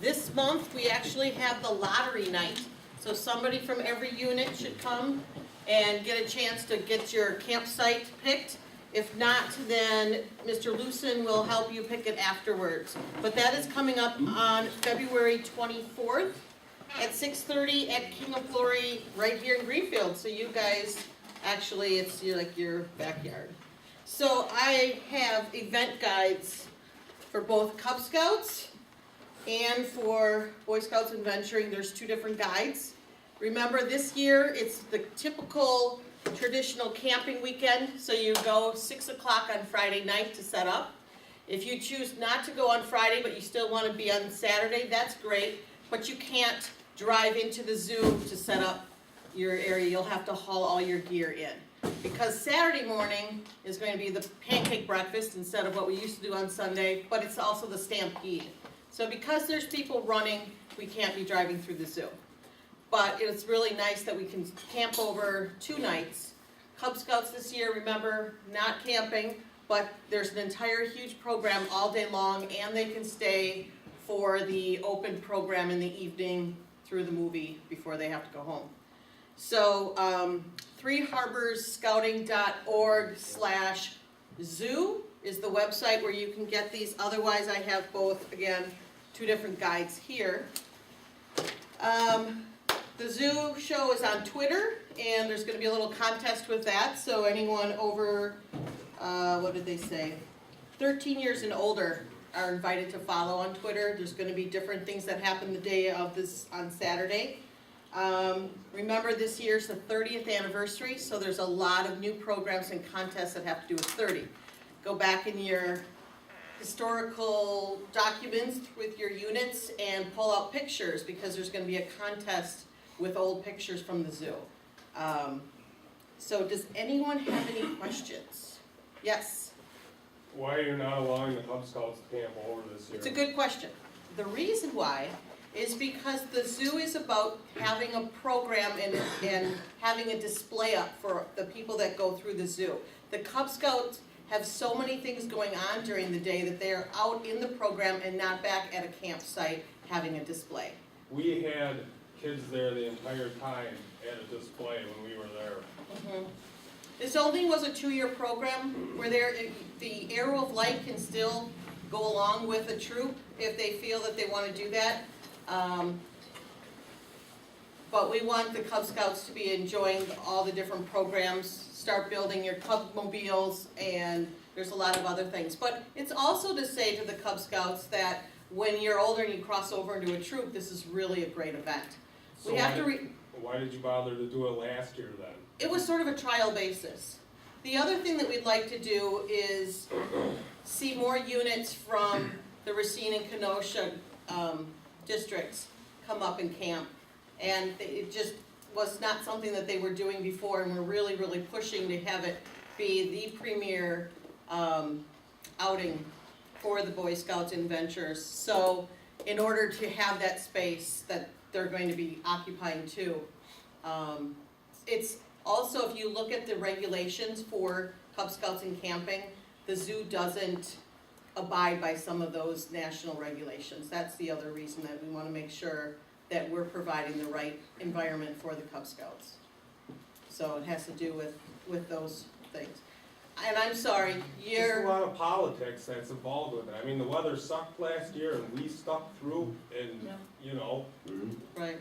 This month, we actually have the lottery night. So somebody from every unit should come and get a chance to get your campsite picked. If not, then Mr. Lucen will help you pick it afterwards. But that is coming up on February 24th at 6:30 at King of Glory right here in Greenfield. So you guys, actually, it's like your backyard. So I have event guides for both Cub Scouts and for Boy Scouts Adventuring. There's 2 different guides. Remember, this year it's the typical traditional camping weekend, so you go 6 o'clock on Friday night to set up. If you choose not to go on Friday but you still want to be on Saturday, that's great, but you can't drive into the zoo to set up your area. You'll have to haul all your gear in. Because Saturday morning is going to be the pancake breakfast instead of what we used to do on Sunday, but it's also the stampede. So because there's people running, we can't be driving through the zoo. But it's really nice that we can camp over 2 nights. Cub Scouts this year, remember, not camping, but there's an entire huge program all day long, and they can stay for the open program in the evening through the movie before they have to go home. So 3harborsscouting.org/zoo is the website where you can get these. Otherwise, I have both, again, 2 different guides here. The zoo show is on Twitter, and there's going to be a little contest with that. So anyone over, what did they say, 13 years and older are invited to follow on Twitter. There's going to be different things that happen the day of this on Saturday. Remember, this year's the 30th anniversary, so there's a lot of new programs and contests that have to do with 30. Go back in your historical documents with your units and pull out pictures, because there's going to be a contest with old pictures from the zoo. So does anyone have any questions? Yes? Why are you not allowing the Cub Scouts to camp over this year? It's a good question. The reason why is because the zoo is about having a program and having a display up for the people that go through the zoo. The Cub Scouts have so many things going on during the day that they're out in the program and not back at a campsite having a display. We had kids there the entire time at a display when we were there. Mm-hmm. This only was a 2-year program where the Arrow of Light can still go along with a troop if they feel that they want to do that. But we want the Cub Scouts to be enjoying all the different programs, start building your Cub mobiles, and there's a lot of other things. But it's also to say to the Cub Scouts that when you're older and you cross over into a troop, this is really a great event. So why did you bother to do it last year then? It was sort of a trial basis. The other thing that we'd like to do is see more units from the Racine and Kenosha districts come up and camp. And it just was not something that they were doing before, and we're really, really pushing to have it be the premier outing for the Boy Scouts and Adventurers. So in order to have that space that they're going to be occupying too. It's also, if you look at the regulations for Cub Scouts and camping, the zoo doesn't abide by some of those national regulations. That's the other reason that we want to make sure that we're providing the right environment for the Cub Scouts. So it has to do with those things. And I'm sorry, There's a lot of politics that's involved with it. I mean, the weather sucked last year and we stuck through and, you know. Right.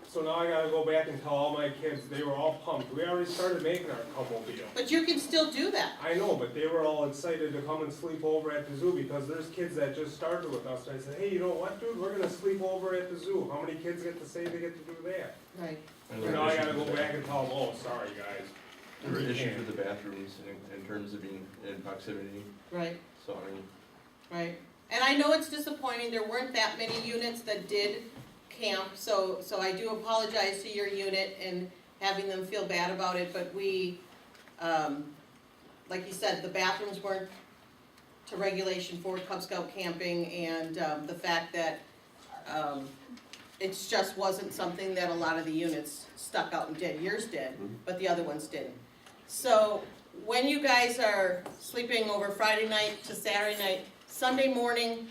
So now I gotta go back and tell all my kids, they were all pumped. We already started making our Cub-mobile. But you can still do that. I know, but they were all excited to come and sleep over at the zoo because there's kids that just started with us. And I said, hey, you know what, dude, we're gonna sleep over at the zoo. How many kids get to say they get to do that? Right. And now I gotta go back and tell them, oh, sorry, guys. There were issues with the bathrooms in terms of being in proximity. Right. So, I mean. Right. And I know it's disappointing, there weren't that many units that did camp, so I do apologize to your unit and having them feel bad about it, but we, like you said, the bathrooms weren't to regulation for Cub Scout camping, and the fact that it just wasn't something that a lot of the units stuck out and did. Yours did, but the other ones didn't. So when you guys are sleeping over Friday night to Saturday night, Sunday morning,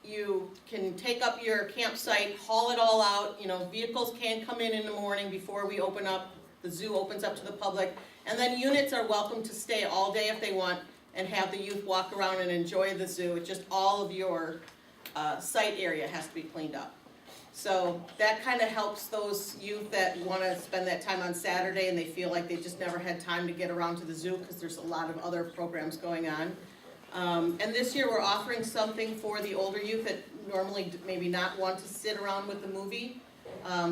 you can take up your campsite, haul it all out, vehicles can come in the morning before we open up, the zoo opens up to the public, and then units are welcome to stay all day if they want, and have the youth walk around and enjoy the zoo. It's just all of your site area has to be cleaned up. So that kind of helps those youth that want to spend that time on Saturday and they feel like they just never had time to get around to the zoo because there's a lot of other programs going on. And this year we're offering something for the older youth that normally maybe not want to sit around with the movie.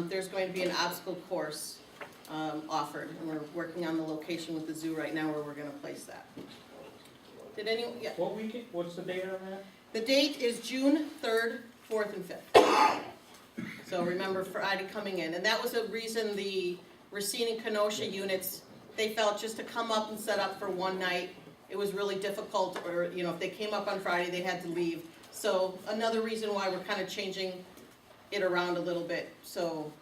There's going to be an obstacle course offered, and we're working on the location with the zoo right now where we're going to place that. Did anyone? Yeah. What weekend, what's the date on that? The date is June 3rd, 4th, and 5th. So remember Friday coming in, and that was a reason the Racine and Kenosha units, they felt just to come up and set up for one night, it was really difficult, or if they came up on Friday, they had to leave. So another reason why we're kind of changing it around a little bit, so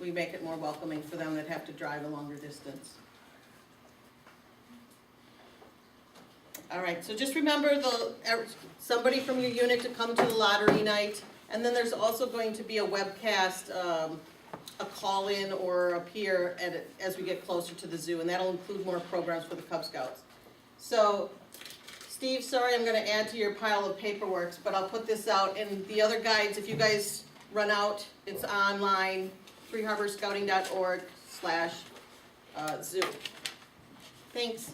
we make it more welcoming for them that have to drive a longer distance. All right, so just remember somebody from your unit to come to the lottery night, and then there's also going to be a webcast, a call-in or a peer as we get closer to the zoo, and that'll include more programs for the Cub Scouts. So, Steve, sorry I'm going to add to your pile of paperwork, but I'll put this out, and the other guides, if you guys run out, it's online, freeharborscouting.org/zoo. Thanks.